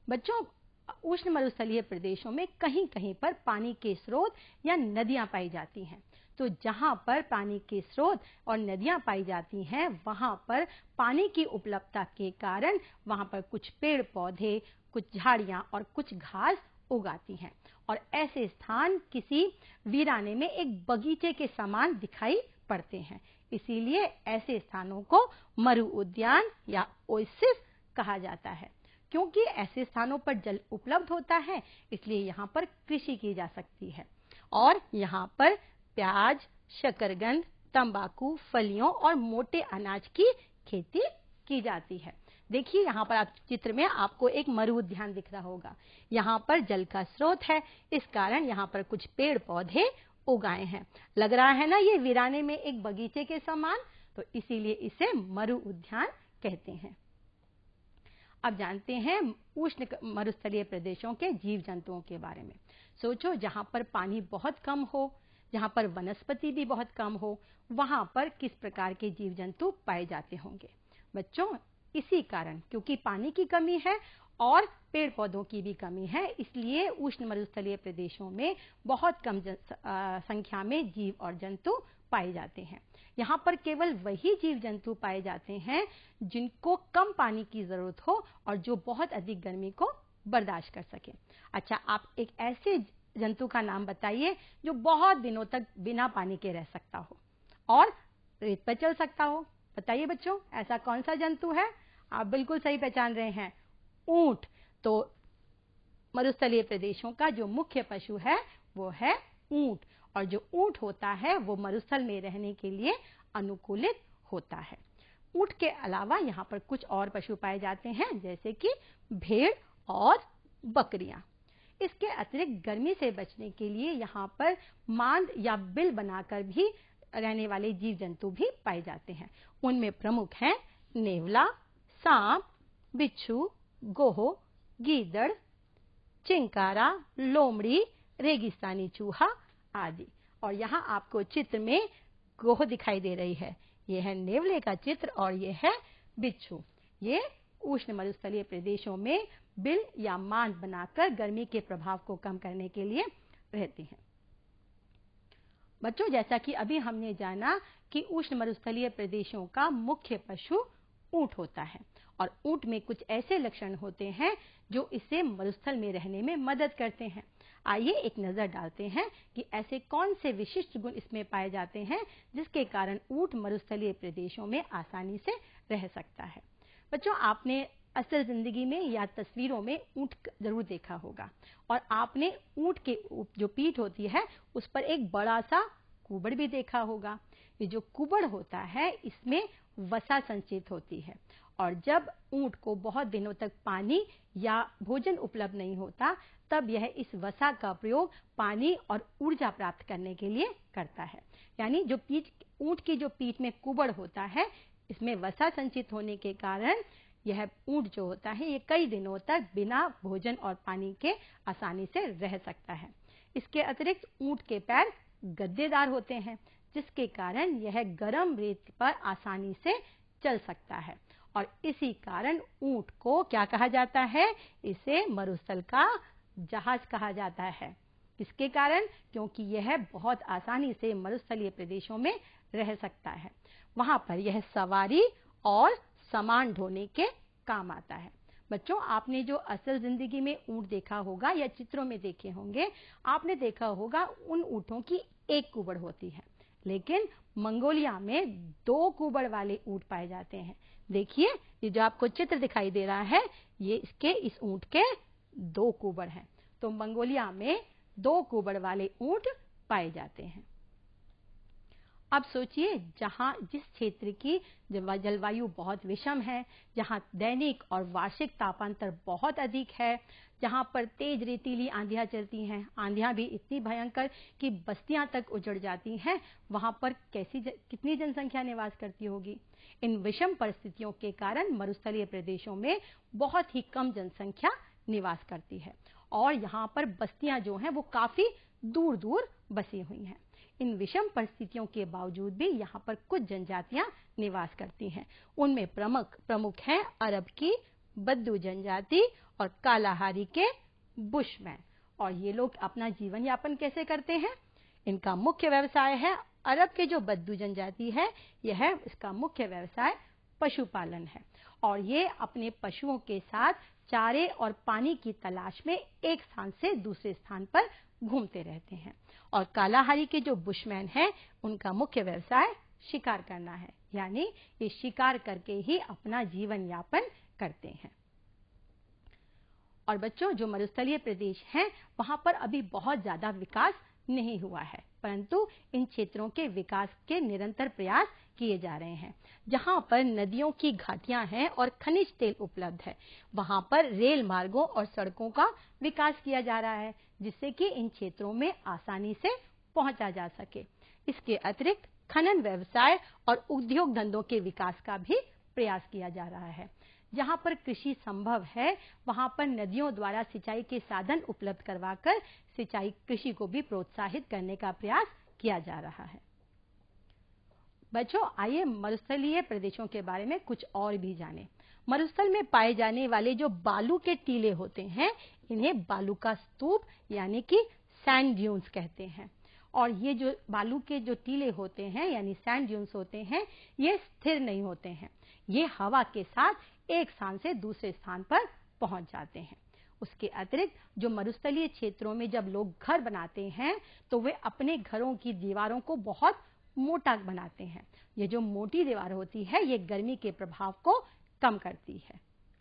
बच्चों, उष्ण मरुस्थलीय प्रदेशों में कहीं कहीं पर पानी के स्रोत या नदियां पाई जाती हैं। तो जहां पर पानी के स्रोत और नदियां पाई जाती हैं, वहां पर पानी की उपलब्धता के कारण वहां पर कुछ पेड़ पौधे, कुछ झाड़ियां और कुछ घास उगाती हैं। और ऐसे स्थान किसी वीराने में एक बगीचे के समान दिखाई पड़ते हैं। इसीलिए ऐसे स्थानों को मरु उद्यान या ओएसिस कहा जाता है। क्योंकि ऐसे स्थानों पर जल उपलब्ध होता है, इसलिए यहाँ पर कृषि की जा सकती है और यहाँ पर प्याज, शकरकंद, तंबाकू, फलियों और मोटे अनाज की खेती की जाती है। देखिए, यहाँ पर आप चित्र में आपको एक मरु उद्यान दिख रहा होगा। यहाँ पर जल का स्रोत है, इस कारण यहाँ पर कुछ पेड़ पौधे उगाए हैं। लग रहा है ना ये वीराने में एक बगीचे के समान, तो इसीलिए इसे मरु उद्यान कहते हैं। अब जानते हैं उष्ण मरुस्थलीय प्रदेशों के जीव जंतुओं के बारे में। सोचो, जहाँ पर पानी बहुत कम हो, जहाँ पर वनस्पति भी बहुत कम हो, वहाँ पर किस प्रकार के जीव जंतु पाए जाते होंगे। बच्चों, इसी कारण, क्योंकि पानी की कमी है और पेड़ पौधों की भी कमी है, इसलिए उष्ण मरुस्थलीय प्रदेशों में बहुत कम संख्या में जीव और जंतु पाए जाते हैं। यहाँ पर केवल वही जीव जंतु पाए जाते हैं जिनको कम पानी की जरूरत हो और जो बहुत अधिक गर्मी को बर्दाश्त कर सके। अच्छा, आप एक ऐसे जंतु का नाम बताइए जो बहुत दिनों तक बिना पानी के रह सकता हो और रेत पर चल सकता हो। बताइए बच्चों, ऐसा कौन सा जंतु है? आप बिल्कुल सही पहचान रहे हैं, ऊंट। तो मरुस्थलीय प्रदेशों का जो मुख्य पशु है वो है ऊंट, और जो ऊंट होता है वो मरुस्थल में रहने के लिए अनुकूलित होता है। ऊंट के अलावा यहाँ पर कुछ और पशु पाए जाते हैं, जैसे कि भेड़ और बकरियां। इसके अतिरिक्त गर्मी से बचने के लिए यहाँ पर मांद या बिल बनाकर भी रहने वाले जीव जंतु भी पाए जाते हैं। उनमें प्रमुख हैं नेवला, सांप, बिच्छू, गोह, गीदड़, चिंकारा, लोमड़ी, रेगिस्तानी चूहा आदि। और यहाँ आपको चित्र में गोह दिखाई दे रही है, यह है नेवले का चित्र और यह है बिच्छू। ये उष्ण मरुस्थलीय प्रदेशों में बिल या मांद बनाकर गर्मी के प्रभाव को कम करने के लिए रहती हैं। बच्चों, जैसा कि अभी हमने जाना कि उष्ण मरुस्थलीय प्रदेशों का मुख्य पशु ऊंट होता है और ऊंट में कुछ ऐसे लक्षण होते हैं जो इसे मरुस्थल में रहने में मदद करते हैं। आइए एक नजर डालते हैं कि ऐसे कौन से विशिष्ट गुण इसमें पाए जाते हैं जिसके कारण ऊंट मरुस्थलीय प्रदेशों में आसानी से रह सकता है। बच्चों, आपने असल जिंदगी में या तस्वीरों में ऊंट जरूर देखा होगा और आपने ऊंट के जो पीठ होती है उस पर एक बड़ा सा कुबड़ भी देखा होगा। ये जो कुबड़ होता है इसमें वसा संचित होती है और जब ऊंट को बहुत दिनों तक पानी या भोजन उपलब्ध नहीं होता तब यह इस वसा का प्रयोग पानी और ऊर्जा प्राप्त करने के लिए करता है। यानी जो ऊंट की जो पीठ में कुबड़ होता है इसमें वसा संचित होने के कारण यह ऊंट जो होता है ये कई दिनों तक बिना भोजन और पानी के आसानी से रह सकता है। इसके अतिरिक्त ऊंट के पैर गद्देदार होते हैं जिसके कारण यह गर्म रेत पर आसानी से चल सकता है और इसी कारण ऊंट को क्या कहा जाता है? इसे मरुस्थल का जहाज कहा जाता है। इसके कारण क्योंकि यह बहुत आसानी से मरुस्थलीय प्रदेशों में रह सकता है। वहां पर यह सवारी और सामान ढोने के काम आता है। बच्चों, आपने जो असल जिंदगी में ऊंट देखा होगा या चित्रों में देखे होंगे, आपने देखा होगा उन ऊंटों की एक कुबड़ होती है, लेकिन मंगोलिया में 2 कुबड़ वाले ऊंट पाए जाते हैं। देखिए, ये जो आपको चित्र दिखाई दे रहा है ये इस ऊंट के 2 कुबड़ हैं। तो मंगोलिया में 2 कुबड़ वाले ऊंट पाए जाते हैं। अब सोचिए, जिस क्षेत्र की जलवायु बहुत विषम है, जहां दैनिक और वार्षिक तापांतर बहुत अधिक है, जहां पर तेज रेतीली आंधियां चलती हैं, आंधियां भी इतनी भयंकर कि बस्तियां तक उजड़ जाती हैं, वहां पर कितनी जनसंख्या निवास करती होगी। इन विषम परिस्थितियों के कारण मरुस्थलीय प्रदेशों में बहुत ही कम जनसंख्या निवास करती है और यहाँ पर बस्तियां जो हैं वो काफी दूर दूर बसी हुई हैं। इन विषम परिस्थितियों के बावजूद भी यहाँ पर कुछ जनजातियां निवास करती हैं। उनमें प्रमुख हैं अरब की बद्दू जनजाति और कालाहारी के बुशमैन। और ये लोग अपना जीवन यापन कैसे करते हैं? इनका मुख्य व्यवसाय है, अरब के जो बद्दू जनजाति है, यह इसका मुख्य व्यवसाय पशुपालन है और ये अपने पशुओं के साथ चारे और पानी की तलाश में एक स्थान से दूसरे स्थान पर घूमते रहते हैं। और कालाहारी के जो बुशमैन हैं, उनका मुख्य व्यवसाय शिकार करना है, यानी ये शिकार करके ही अपना जीवन यापन करते हैं। और बच्चों, जो मरुस्थलीय प्रदेश हैं, वहां पर अभी बहुत ज्यादा विकास नहीं हुआ है, परंतु इन क्षेत्रों के विकास के निरंतर प्रयास किए जा रहे हैं। जहां पर नदियों की घाटियां हैं और खनिज तेल उपलब्ध है, वहां पर रेल मार्गों और सड़कों का विकास किया जा रहा है, जिससे कि इन क्षेत्रों में आसानी से पहुंचा जा सके। इसके अतिरिक्त खनन व्यवसाय और उद्योग धंधों के विकास का भी प्रयास किया जा रहा है। जहां पर कृषि संभव है, वहां पर नदियों द्वारा सिंचाई के साधन उपलब्ध करवाकर सिंचाई कृषि को भी प्रोत्साहित करने का प्रयास किया जा रहा है। बच्चों, आइए मरुस्थलीय प्रदेशों के बारे में कुछ और भी जानें। मरुस्थल में पाए जाने वाले जो बालू के टीले होते हैं, इन्हें बालू का स्तूप यानी कि सैंड ड्यून्स कहते हैं। और ये जो बालू के जो टीले होते हैं यानी सैंड ड्यून्स होते हैं, ये स्थिर नहीं होते हैं, ये हवा के साथ एक स्थान से दूसरे स्थान पर पहुंच जाते हैं। उसके अतिरिक्त जो मरुस्थलीय क्षेत्रों में जब लोग घर बनाते हैं, तो वे अपने घरों की दीवारों को बहुत मोटा बनाते हैं। ये जो मोटी दीवार होती है, ये गर्मी के प्रभाव को कम करती है।